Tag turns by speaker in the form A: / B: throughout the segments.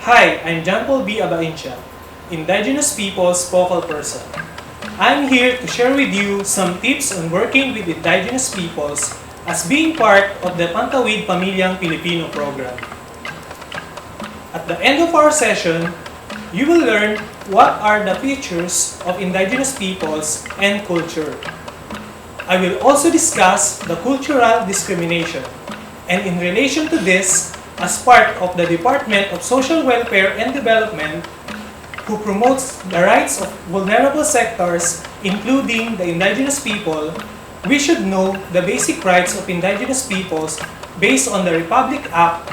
A: Hi, I'm John Paul B. Abaincha, Indigenous Peoples Focal Person. I'm here to share with you some tips on working with Indigenous peoples as being part of the Pantawid Pamilyang Pilipino program. At the end of our session, you will learn what are the features of Indigenous peoples and culture. I will also discuss the cultural discrimination, and in relation to this, as part of the Department of Social Welfare and Development, who promotes the rights of vulnerable sectors, including the Indigenous people, we should know the basic rights of Indigenous peoples based on the Republic Act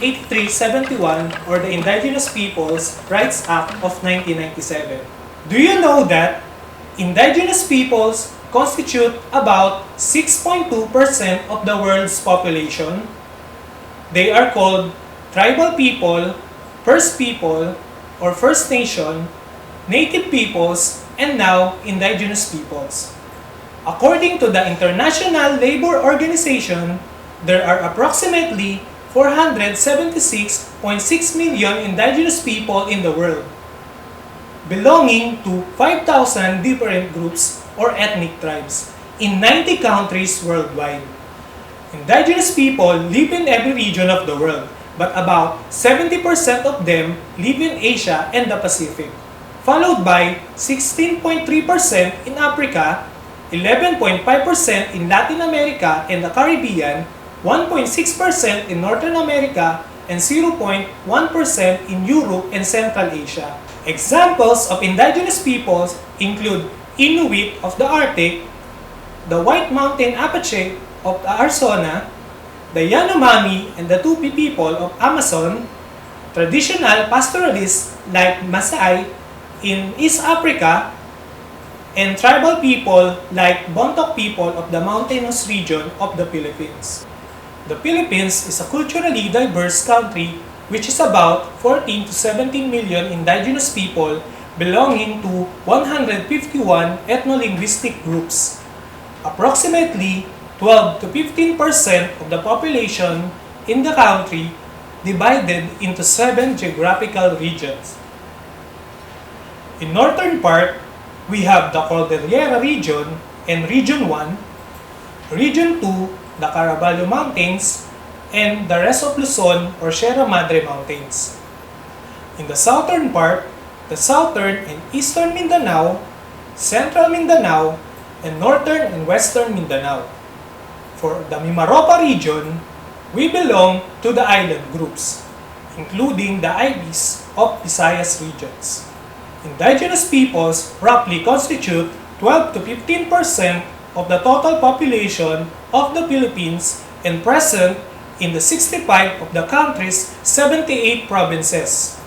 A: 8371 or the Indigenous Peoples' Rights Act of 1997. Do you know that Indigenous peoples constitute about 6.2% of the world's population? They are called tribal people, First People, or First Nation, Native peoples, and now Indigenous peoples. According to the International Labor Organization, there are approximately 476.6 million Indigenous people in the world, belonging to 5,000 different groups or ethnic tribes in 90 countries worldwide. Indigenous people live in every region of the world, but about 70% of them live in Asia and the Pacific, followed by 16.3% in Africa, 11.5% in Latin America and the Caribbean, 1.6% in Northern America, and 0.1% in Europe and Central Asia. Examples of indigenous peoples include Inuit of the Arctic, the White Mountain Apache of Arizona, the Yanomami and the Tupi people of Amazon, traditional pastoralists like Maasai in East Africa, and tribal people like Bontoc people of the mountainous region of the Philippines. The Philippines is a culturally diverse country which is about 14 to 17 million indigenous people belonging to 151 ethno-linguistic groups. Approximately 12 to 15% of the population in the country divided into 7 geographical regions. In northern part, we have the Cordillera region and Region 1, Region 2, the Caraballo Mountains, and the rest of Luzon or Sierra Madre Mountains. In the southern part, the southern and eastern Mindanao, central Mindanao, and northern and western Mindanao. For the Mimaropa region, we belong to the island groups, including the IBs of Visayas regions. Indigenous peoples roughly constitute 12 to 15% of the total population of the Philippines and present in the 65 of the country's 78 provinces.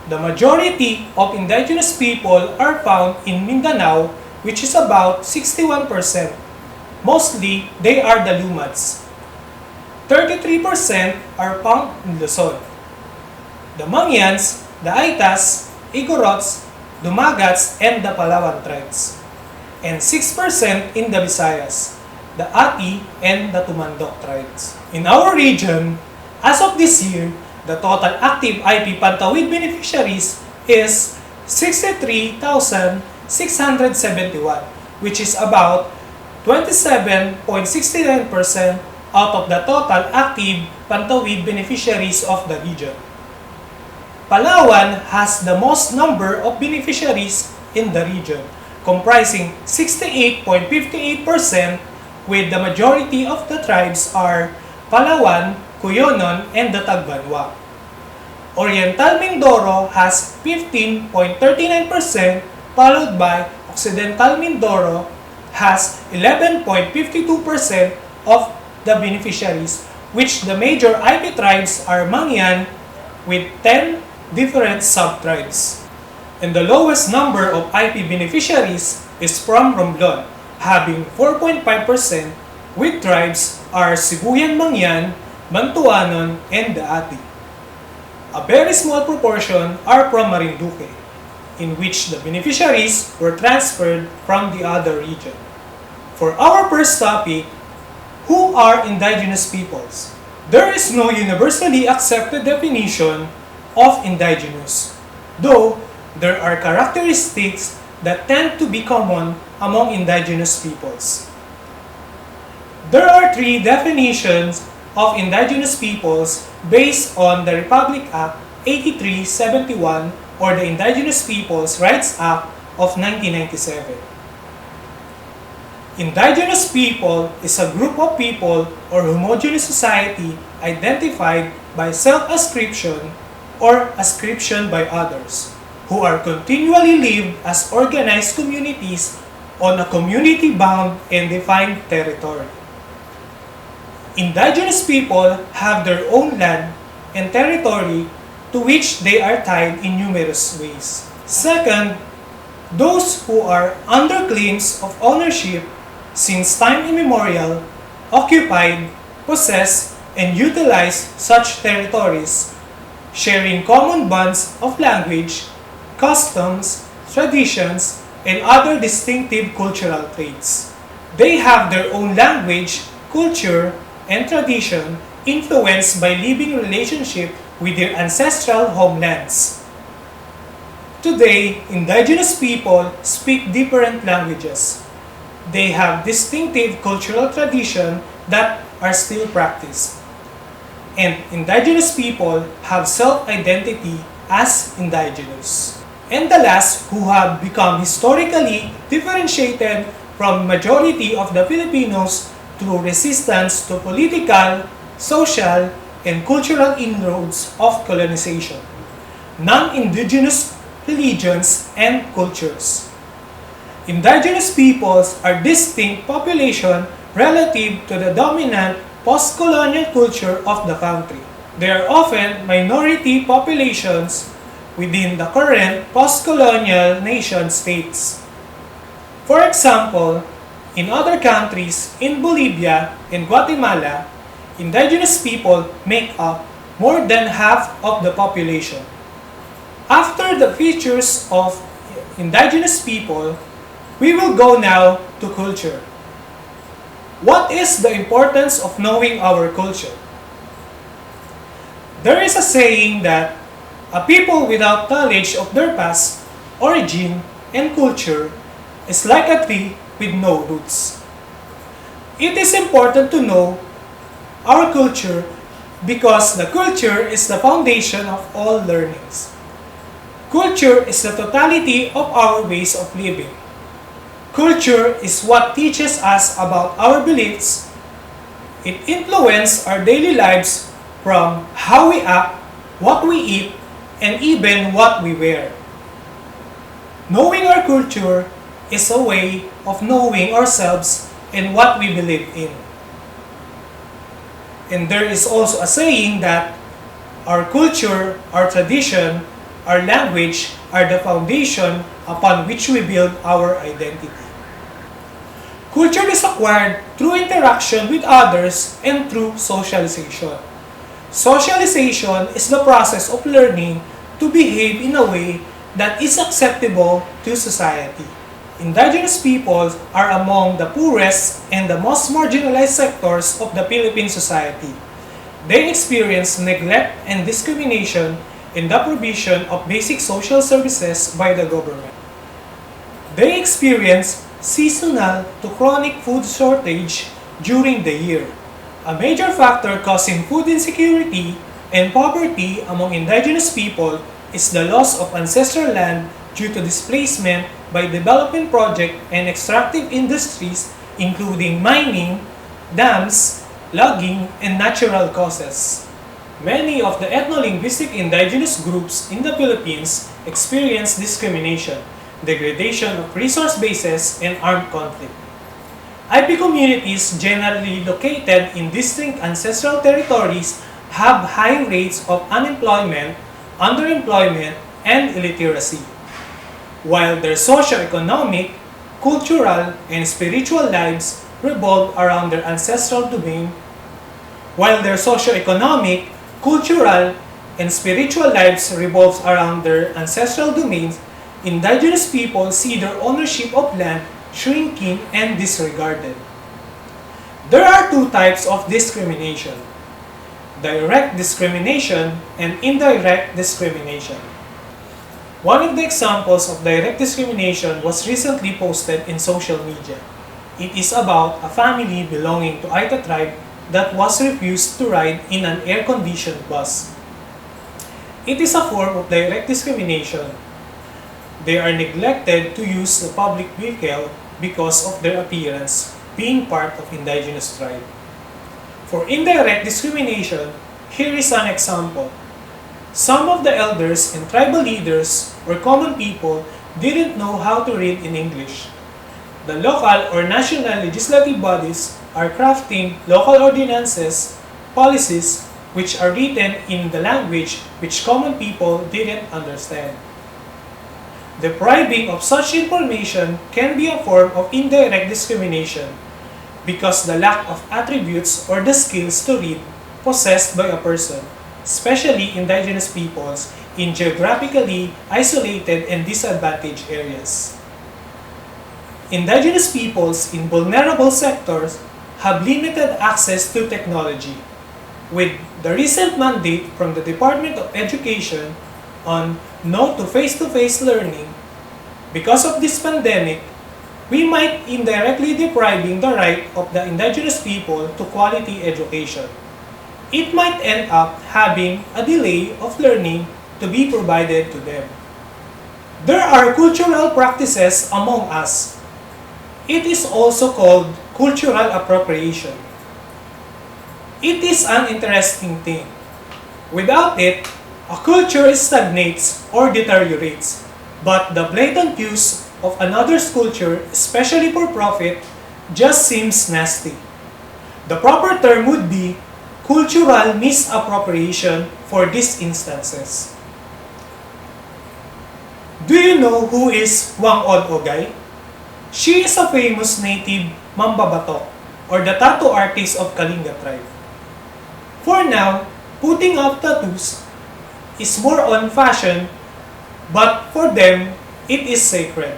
A: The majority of indigenous people are found in Mindanao, which is about 61%. Mostly, they are the Lumads. 33% are found in Luzon. The Mangyans, the Aitas, Igorots, Dumagats, and the Palawan tribes. And 6% in the Visayas, the Ati, and the Tumandok tribes. In our region, as of this year, the total active IP Pantawid beneficiaries is 63,671, which is about 27.69% out of the total active Pantawid beneficiaries of the region. Palawan has the most number of beneficiaries in the region, comprising 68.58%, with the majority of the tribes are Palawan, Cuyonon, and the Tagbanwa. Oriental Mindoro has 15.39%, followed by Occidental Mindoro has 11.52% of the beneficiaries, which the major IP tribes are Mangyan with 10 different sub-tribes. And the lowest number of IP beneficiaries is from Romblon, having 4.5%, with tribes are Sibuyan Mangyan, Bantuanon, and the Ati. A very small proportion are from Marinduque, in which the beneficiaries were transferred from the other region. For our first topic, who are indigenous peoples? There is no universally accepted definition of Indigenous, though there are characteristics that tend to be common among Indigenous peoples. There are three definitions of Indigenous peoples based on the Republic Act 8371 or the Indigenous Peoples' Rights Act of 1997. Indigenous people is a group of people or homogeneous society identified by self-ascription or ascription by others, who are continually live as organized communities on a community-bound and defined territory. Indigenous people have their own land and territory to which they are tied in numerous ways. Second, those who are under claims of ownership since time immemorial, occupied, possess, and utilize such territories, sharing common bonds of language, customs, traditions, and other distinctive cultural traits. They have their own language, culture, and tradition influenced by living relationship with their ancestral homelands. Today, Indigenous people speak different languages. They have distinctive cultural traditions that are still practiced. And Indigenous people have self-identity as Indigenous. And the last, who have become historically differentiated from majority of the Filipinos through resistance to political, social, and cultural inroads of colonization, non-Indigenous religions and cultures. Indigenous peoples are distinct population relative to the dominant post-colonial culture of the country. They are often minority populations within the current post-colonial nation states. For example, in other countries, in Bolivia and Guatemala, Indigenous people make up more than half of the population. After the features of Indigenous people, we will go now to culture. What is the importance of knowing our culture? There is a saying that a people without knowledge of their past, origin, and culture is like a tree with no roots. It is important to know our culture because the culture is the foundation of all learnings. Culture is the totality of our ways of living. Culture is what teaches us about our beliefs. It influences our daily lives from how we act, what we eat, and even what we wear. Knowing our culture is a way of knowing ourselves and what we believe in. And there is also a saying that our culture, our tradition, our language are the foundation upon which we build our identity. Culture is acquired through interaction with others and through socialization. Socialization is the process of learning to behave in a way that is acceptable to society. Indigenous peoples are among the poorest and the most marginalized sectors of the Philippine society. They experience neglect and discrimination in the provision of basic social services by the government. They experience seasonal to chronic food shortage during the year. A major factor causing food insecurity and poverty among Indigenous people is the loss of ancestral land due to displacement by development project and extractive industries including mining, dams, logging, and natural causes. Many of the ethno-linguistic Indigenous groups in the Philippines experience discrimination, degradation of resource bases, and armed conflict. IP communities generally located in distinct ancestral territories have high rates of unemployment, underemployment, and illiteracy. While their socio-economic, cultural, and spiritual lives revolve around their ancestral domain, while their socio-economic, cultural, and spiritual lives revolves around their ancestral domains, Indigenous people see their ownership of land shrinking and disregarded. There are two types of discrimination. direct discrimination, and indirect discrimination. One of the examples of direct discrimination was recently posted in social media. It is about a family belonging to Aita tribe that was refused to ride in an air-conditioned bus. It is a form of direct discrimination. They are neglected to use the public vehicle because of their appearance being part of indigenous tribe. For indirect discrimination, here is an example. Some of the elders and tribal leaders or common people didn't know how to read in English. The local or national legislative bodies are crafting local ordinances, policies, which are written in the language which common people didn't understand. Depriving of such information can be a form of indirect discrimination because the lack of attributes or the skills to read possessed by a person, especially indigenous peoples in geographically isolated and disadvantaged areas. Indigenous peoples in vulnerable sectors have limited access to technology. With the recent mandate from the Department of Education on no to face-to-face learning, because of this pandemic, we might indirectly depriving the right of the indigenous people to quality education. It might end up having a delay of learning to be provided to them. There are cultural practices among us. It is also called cultural appropriation. It is an interesting thing. Without it, a culture stagnates or deteriorates, but the blatant use of another's culture, especially for profit, just seems nasty. The proper term would be cultural misappropriation for these instances. Do you know who is Wang Od Ogay? She is a famous native Mambabatok, or the tattoo artist of Kalinga tribe. For now, putting up tattoos is more on fashion, but for them, it is sacred.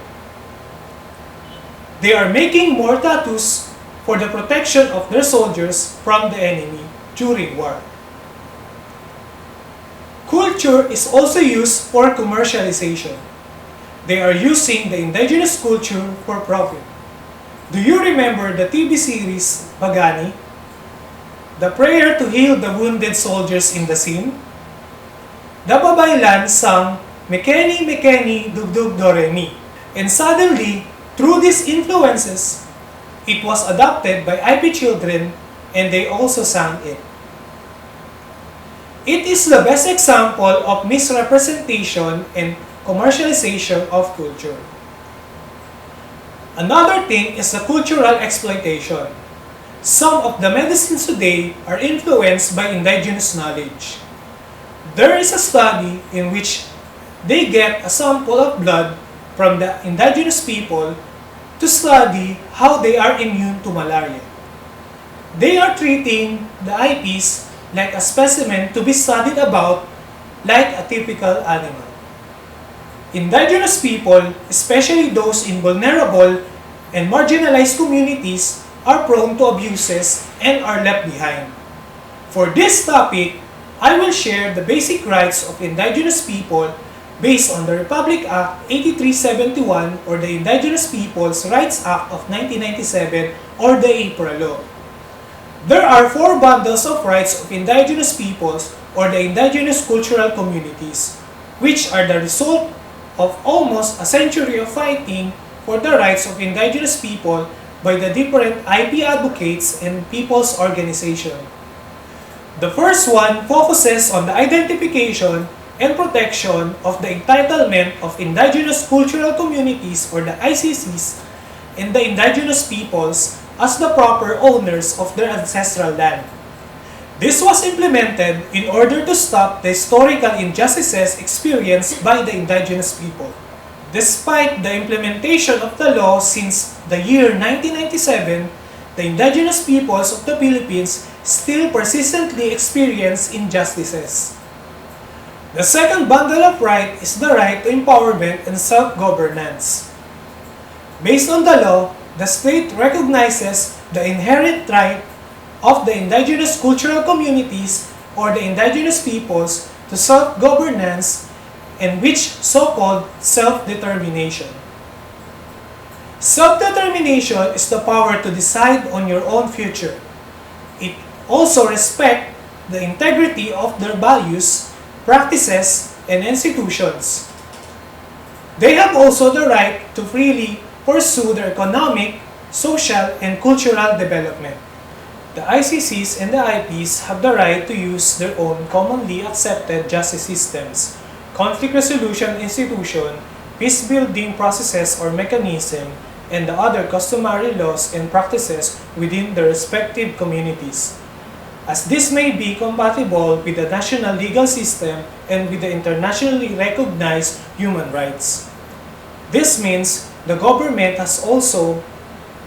A: They are making more tattoos for the protection of their soldiers from the enemy during war. Culture is also used for commercialization. They are using the indigenous culture for profit. Do you remember the TV series Bagani? The prayer to heal the wounded soldiers in the scene? The babaylan sang Mekeni Mekeni Dugdug Doremi, and suddenly, through these influences, it was adopted by IP children and they also sang it. It is the best example of misrepresentation and commercialization of culture. Another thing is the cultural exploitation. Some of the medicines today are influenced by indigenous knowledge. There is a study in which they get a sample of blood from the indigenous people to study how they are immune to malaria. They are treating the IPs like a specimen to be studied about like a typical animal. Indigenous people, especially those in vulnerable and marginalized communities, are prone to abuses and are left behind. For this topic, I will share the basic rights of indigenous people based on the Republic Act 8371 or the Indigenous Peoples' Rights Act of 1997 or the APRA law. There are 4 bundles of rights of indigenous peoples or the indigenous cultural communities, which are the result of almost a century of fighting for the rights of indigenous people by the different IP advocates and people's organizations. The first one focuses on the identification and protection of the entitlement of indigenous cultural communities or the ICCs and the indigenous peoples as the proper owners of their ancestral land. This was implemented in order to stop the historical injustices experienced by the indigenous people. Despite the implementation of the law since the year 1997, the indigenous peoples of the Philippines still persistently experience injustices. The second bundle of rights is the right to empowerment and self-governance. Based on the law, the state recognizes the inherent right of the indigenous cultural communities or the indigenous peoples to self-governance and which so-called self-determination. Self-determination is the power to decide on your own future. It also respects the integrity of their values, practices, and institutions. They have also the right to freely pursue their economic, social, and cultural development. The ICCs and the IPs have the right to use their own commonly accepted justice systems, conflict resolution institution, peace-building processes or mechanism, and the other customary laws and practices within their respective communities, as this may be compatible with the national legal system and with the internationally recognized human rights. This means the government has also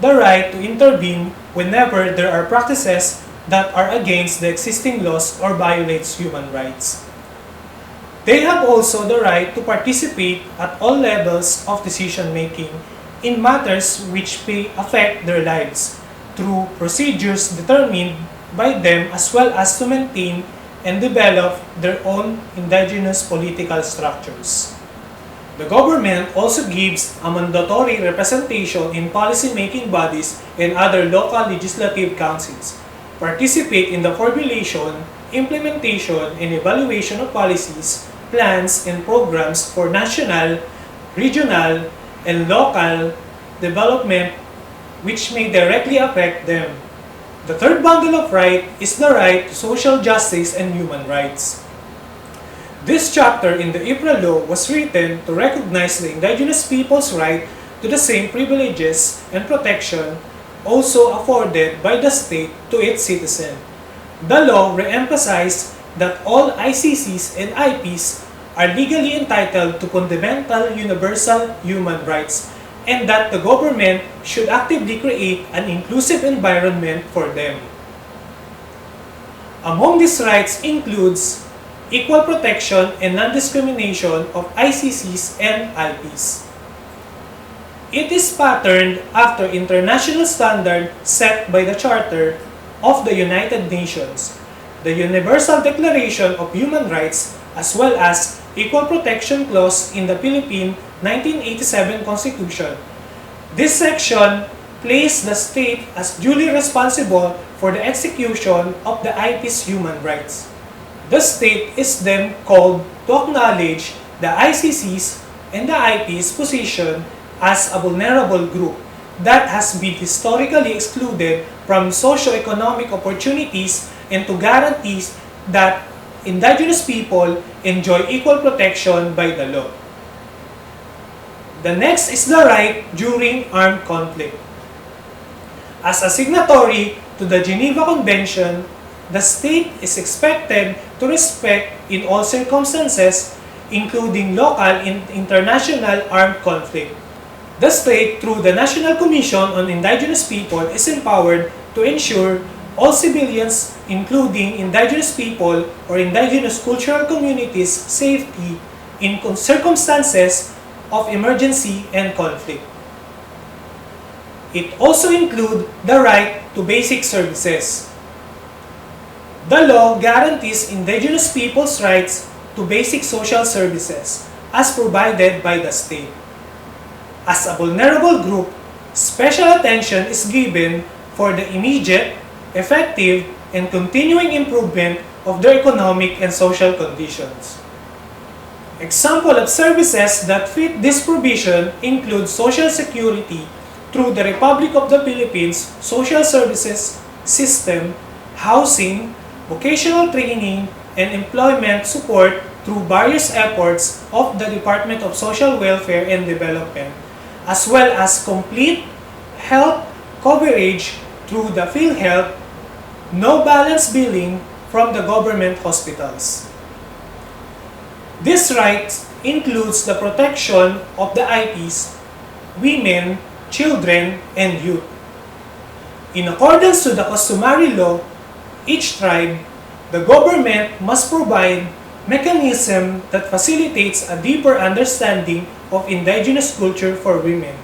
A: the right to intervene whenever there are practices that are against the existing laws or violates human rights. They have also the right to participate at all levels of decision-making in matters which may affect their lives through procedures determined by them, as well as to maintain and develop their own indigenous political structures. The government also gives a mandatory representation in policy-making bodies and other local legislative councils, participate in the formulation, implementation, and evaluation of policies, plans, and programs for national, regional, and local development which may directly affect them. The third bundle of right is the right to social justice and human rights. This chapter in the IPRA law was written to recognize the indigenous people's right to the same privileges and protection also afforded by the state to its citizens. The law re-emphasized that all ICCs and IPs are legally entitled to fundamental universal human rights and that the government should actively create an inclusive environment for them. Among these rights includes equal protection and non-discrimination of ICCs and IPs. It is patterned after international standard set by the Charter of the United Nations, the Universal Declaration of Human Rights, as well as Equal Protection Clause in the Philippine 1987 Constitution. This section placed the state as duly responsible for the execution of the IP's human rights. The state is then called to acknowledge the ICC's and the IP's position as a vulnerable group that has been historically excluded from socio-economic opportunities and to guarantee that indigenous people enjoy equal protection by the law. The next is the right during armed conflict. As a signatory to the Geneva Convention, the state is expected to respect in all circumstances, including local and international armed conflict. The state, through the National Commission on Indigenous People, is empowered to ensure all civilians, including indigenous people or indigenous cultural communities, safety in circumstances of emergency and conflict. It also includes the right to basic services. The law guarantees indigenous people's rights to basic social services as provided by the state. As a vulnerable group, special attention is given for the immediate, effective, and continuing improvement of their economic and social conditions. Example of services that fit this provision include Social Security through the Republic of the Philippines Social Services System, housing, vocational training, and employment support through various efforts of the Department of Social Welfare and Development, as well as complete health coverage through the PhilHealth, no balance billing from the government hospitals. This right includes the protection of the IPs, women, children, and youth. In accordance to the customary law, each tribe, the government must provide mechanism that facilitates a deeper understanding of indigenous culture for women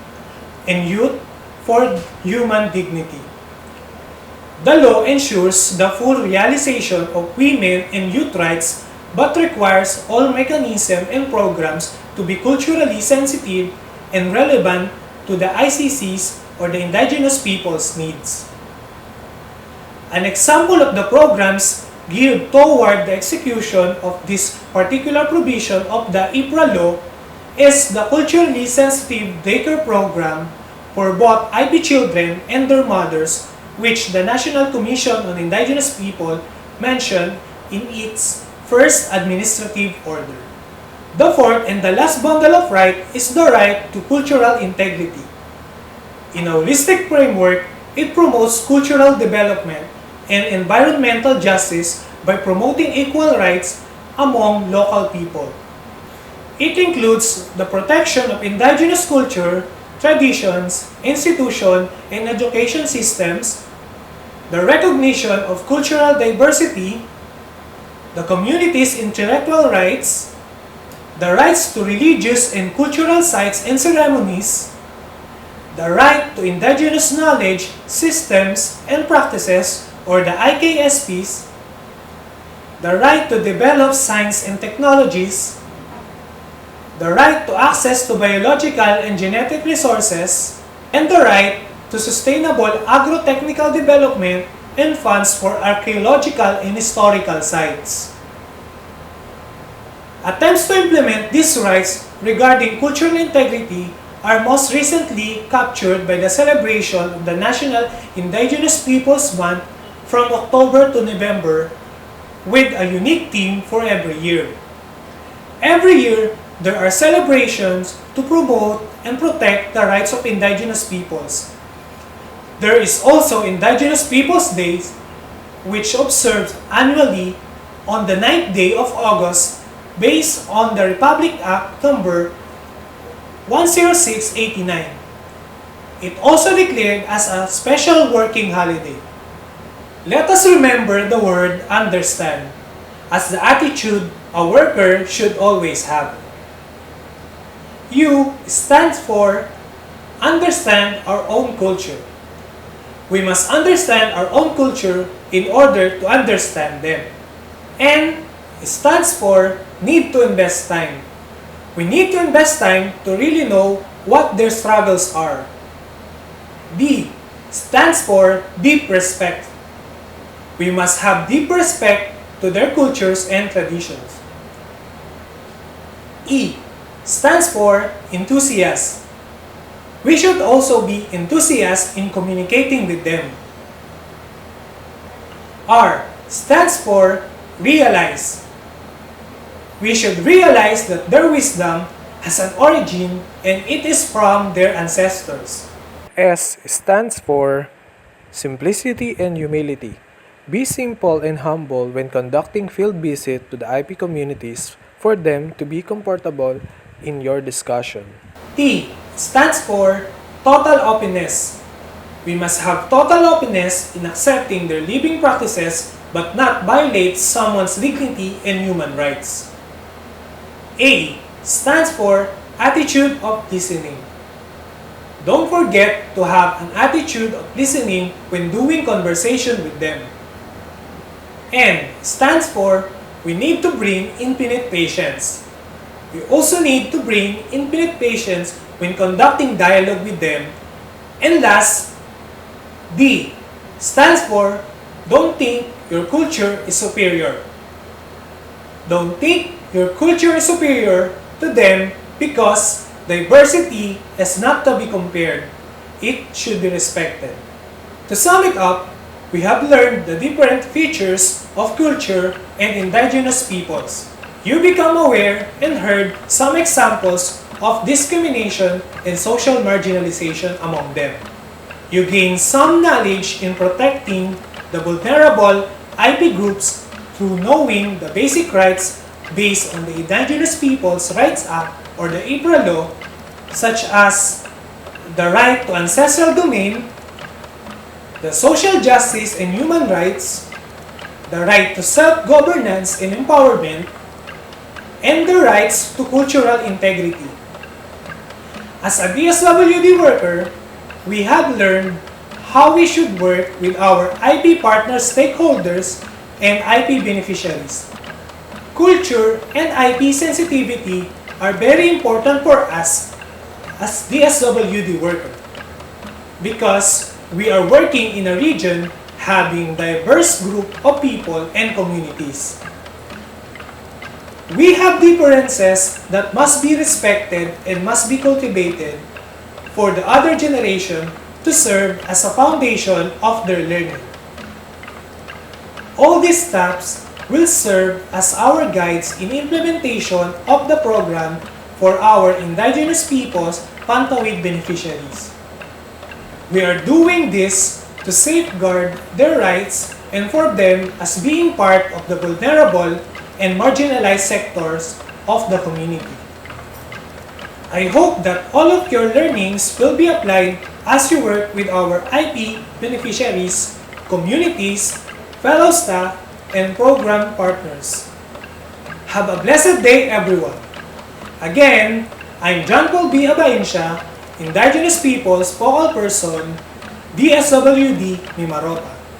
A: and youth for human dignity. The law ensures the full realization of women and youth rights but requires all mechanisms and programs to be culturally sensitive and relevant to the ICC's or the indigenous people's needs. An example of the programs geared toward the execution of this particular provision of the IPRA law is the Culturally Sensitive Daycare Program for both IB children and their mothers, which the National Commission on Indigenous People mentioned in its first administrative order. The fourth and the last bundle of right is the right to cultural integrity. In a holistic framework, it promotes cultural development and environmental justice by promoting equal rights among local people. It includes the protection of indigenous culture, traditions, institutions, and education systems, the recognition of cultural diversity, the community's intellectual rights, the rights to religious and cultural sites and ceremonies, the right to indigenous knowledge, systems, and practices, or the IKSPs, the right to develop science and technologies, the right to access to biological and genetic resources, and the right to sustainable agro-technical development and funds for archaeological and historical sites. Attempts to implement these rights regarding cultural integrity are most recently captured by the celebration of the National Indigenous Peoples Month from October to November with a unique theme for every year. Every year, there are celebrations to promote and protect the rights of indigenous peoples. There is also Indigenous Peoples Day, which observed annually on the 9th day of August based on the Republic Act number 10689. It also declared as a special working holiday. Let us remember the word understand as the attitude a worker should always have. U stands for understand our own culture. We must understand our own culture in order to understand them. N stands for need to invest time. We need to invest time to really know what their struggles are. D stands for deep respect. We must have deep respect to their cultures and traditions. E stands for enthusiast. We should also be enthusiastic in communicating with them. R stands for realize. We should realize that their wisdom has an origin and it is from their ancestors. S stands for simplicity and humility. Be simple and humble when conducting field visit to the IP communities for them to be comfortable in your discussion. T stands for total openness. We must have total openness in accepting their living practices but not violate someone's dignity and human rights. A stands for attitude of listening. Don't forget to have an attitude of listening when doing conversation with them. N stands for we need to bring infinite patience. We also need to bring infinite patience when conducting dialogue with them. And last, D stands for don't think your culture is superior. Don't think your culture is superior to them because diversity is not to be compared. It should be respected. To sum it up, we have learned the different features of culture and indigenous peoples. You become aware and heard some examples of discrimination and social marginalization among them. You gain some knowledge in protecting the vulnerable IP groups through knowing the basic rights based on the Indigenous Peoples' Rights Act or the IPRA law, such as the right to ancestral domain, the social justice and human rights, the right to self-governance and empowerment, and the rights to cultural integrity. As a DSWD worker, we have learned how we should work with our IP partner stakeholders and IP beneficiaries. Culture and IP sensitivity are very important for us as DSWD worker because we are working in a region having diverse group of people and communities. We have differences that must be respected and must be cultivated for the other generation to serve as a foundation of their learning. All these steps will serve as our guides in implementation of the program for our Indigenous peoples Pantawid beneficiaries. We are doing this to safeguard their rights and for them as being part of the vulnerable and marginalized sectors of the community. I hope that all of your learnings will be applied as you work with our IP beneficiaries, communities, fellow staff, and program partners. Have a blessed day, everyone. Again, I'm John Paul B. Abainsya, Indigenous Peoples Focal Person, DSWD Mimarota.